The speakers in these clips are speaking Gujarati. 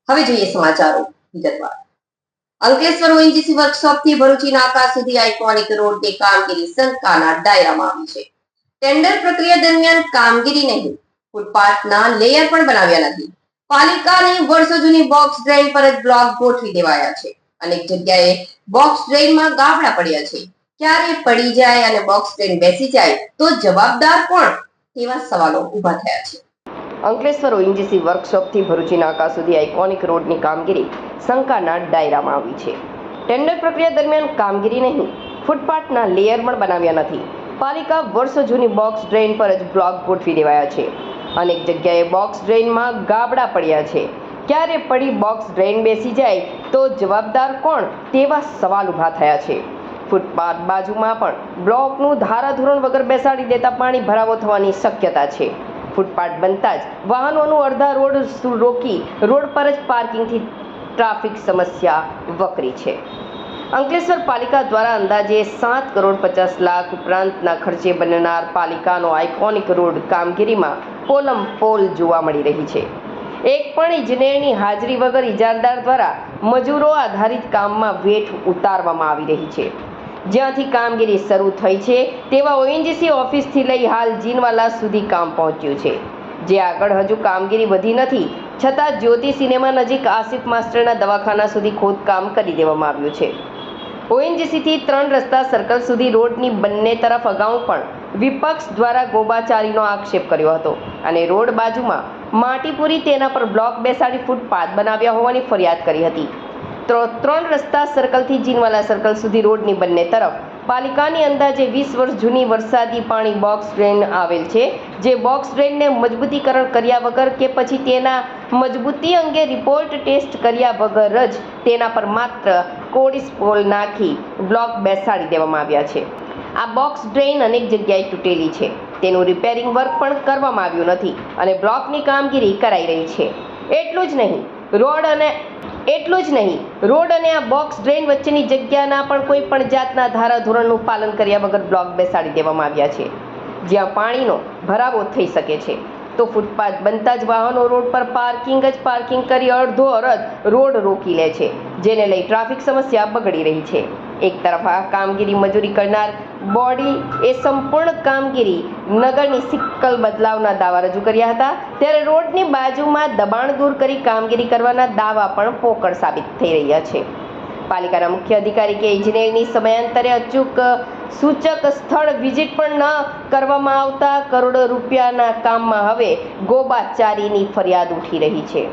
હવે જોઈએ સમાચારો વિગતવાર. અંકલેશ્વર ઓએનજીસી વર્કશોપથી ભરૂચી નાકા સુધી આઇકોનિક રોડની કામગીરી શંકાના દાયરામાં આવી છે. ટેન્ડર પ્રક્રિયા દરમિયાન કામગીરી નહીં, ફૂટપાથના લેયર પણ બનાવ્યા નથી. પાલિકાની વર્ષો જૂની બોક્સ ડ્રેઇન પર જ બ્લોક ગોઠવી દેવાયા છે. અનેક જગ્યાએ બોક્સ ડ્રેઇનમાં ગાબડા પડ્યા છે. ક્યારે પડી જાય અને બોક્સ ડ્રેઇન બેસી જાય તો જવાબદાર કોણ, તેવા સવાલો ઉભા થયા છે. અંકલેશ્વર ઓએનજીસી વર્કશોપથી ભરૂચી નાકા સુધી આઇકોનિક રોડની કામગીરી શંકાના દાયરામાં આવી છે. ટેન્ડર પ્રક્રિયા દરમિયાન કામગીરી નહીં, ફૂટપાથના લેયર પણ બનાવ્યા નથી. પાલિકા વર્ષો જૂની બોક્સ ડ્રેઇન પર જ બ્લોક ગોઠવી દેવાયા છે. અનેક જગ્યાએ બોક્સ ડ્રેઇનમાં ગાબડા પડ્યા છે. ક્યારે પડી બોક્સ ડ્રેઇન બેસી જાય તો જવાબદાર કોણ, તેવા સવાલ ઉભા થયા છે. ફૂટપાથ બાજુમાં પણ બ્લોકનું ધારાધોરણ વગર બેસાડી દેતા પાણી ભરાવો થવાની શક્યતા છે. ફૂટપાથ બનતા જ વાહનોનું અડધા રોડ રોકી રોડ પર જ પાર્કિંગથી ટ્રાફિક સમસ્યા વકરી છે. અંકલેશ્વર પાલિકા દ્વારા અંદાજે 7 કરોડ 50 લાખ ઉપરાંતના ખર્ચે બનનાર પાલિકાનો આઇકોનિક રોડ કામગીરીમાં પોલમ પોલ જોવા મળી રહી છે. એક પણ ઇજનેરની હાજરી વગર ઇજારદાર દ્વારા મજૂરો આધારિત કામમાં વેઠ ઉતારવામાં આવી રહી છે. જ્યાંથી કામગીરી શરૂ થઈ છે તેવા ઓએનજીસી ઓફિસથી લઈ હાલ જીનવાલા સુધી કામ પહોંચ્યું છે. જે આગળ હજુ કામગીરી વધી નથી, છતાં જ્યોતિ સિનેમા નજીક આસિફ માસ્ટરના દવાખાના સુધી ખોદકામ કરી દેવામાં આવ્યું છે. ઓએનજીસીથી 3 રસ્તા સર્કલ સુધી રોડની બંને તરફ અગાઉ પણ વિપક્ષ દ્વારા ગોબાચારીનો આક્ષેપ કર્યો હતો અને રોડ બાજુમાં માટી પૂરી તેના પર બ્લોક બેસાડી ફૂટપાથ બનાવ્યા હોવાની ફરિયાદ કરી હતી. 3 રસ્તા સર્કલથી જીનવાલા સર્કલ સુધી રોડની બંને તરફ પાલિકાની અંદાજે 20 વર્ષ જૂની વરસાદી પાણી બોક્સ ડ્રેન આવેલ છે. જે બોક્સ ડ્રેનને મજબૂતીકરણ કર્યા વગર કે પછી તેના મજબૂતી અંગે રિપોર્ટ ટેસ્ટ કર્યા વગર જ તેના પર માત્ર કોડિસ્પોલ નાખી બ્લોક બેસાડી દેવામાં આવ્યા છે. આ બોક્સ ડ્રેન અનેક જગ્યાએ તૂટેલી છે. તેનું રિપેરિંગ વર્ક પણ કરવામાં આવ્યું નથી અને બ્લોકની કામગીરી કરાઈ રહી છે. એટલું જ નહીં, રોડ અને આ બોક્સ ડ્રેન વચ્ચેની જગ્યાના પણ કોઈ પણ જાતના ધારાધોરણનું પાલન કર્યા વગર બ્લોક બેસાડી દેવામાં આવ્યા છે. જ્યાં પાણીનો ભરાવો થઈ શકે છે તો ફૂટપાથ બનતા જ વાહનો રોડ પર પાર્કિંગ કરી અડધો અરધ રોડ રોકી લે છે, જેને લઈ ટ્રાફિક સમસ્યા બગડી રહી છે. એક તરફ આ કામગીરી મજૂરી કરનાર બોડી એ સંપૂર્ણ કામગીરી નગરની સિક્કલ બદલાવના દાવા રજૂ કર્યા હતા, ત્યારે રોડની બાજુમાં દબાણ દૂર કરી કામગીરી કરવાના દાવા પણ પોકળ સાબિત થઈ રહ્યા છે. પાલિકાના મુખ્ય અધિકારી કે ઇજનેરની સમયાંતરે અચૂક સૂચક સ્થળ વિઝિટ પણ ન કરવામાં આવતા કરોડો રૂપિયાના કામમાં હવે ગોબાચારીની ફરિયાદ ઉઠી રહી છે.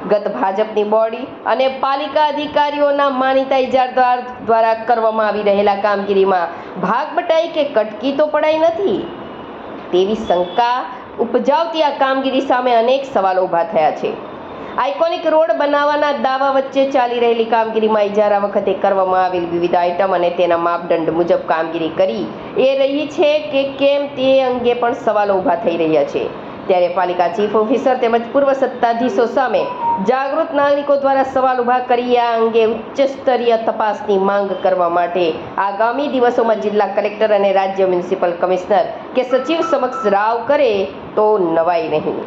ગત ભાજપની બોડી અને પાલિકા અધિકારીઓના માનીતા ઇજારદાર દ્વારા કરવામાં આવી રહેલા કામગીરીમાં ભાગ બટાઈ કે કટકી તો પડાઈ નથી તેવી શંકા ઉપજાવતી આ કામગીરી સામે અનેક સવાલો ઊભા થયા છે. આઇકોનિક રોડ બનાવવાના દાવા વચ્ચે ચાલી રહેલી કામગીરીમાં ઇજારા વખતે કરવામાં આવેલ વિવિધ આઇટમ અને તેના માપદંડ મુજબ કામગીરી કરી એ રહી છે કે કેમ તે અંગે પણ સવાલો ઊભા થઈ રહ્યા છે. ત્યારે પાલિકા ચીફ ઓફિસર તેમજ પૂર્વ સત્તાધીશો સામે જાગૃત નાગરિકો દ્વારા સવાલ ઊભા કરી આ અંગે ઉચ્ચ સ્તરીય તપાસની માંગ કરવા માટે આગામી દિવસોમાં જિલ્લા કલેક્ટર અને રાજ્ય મ્યુનિસિપલ કમિશનર કે સચિવ સમક્ષ રાવ કરે તો નવાઈ નહીં.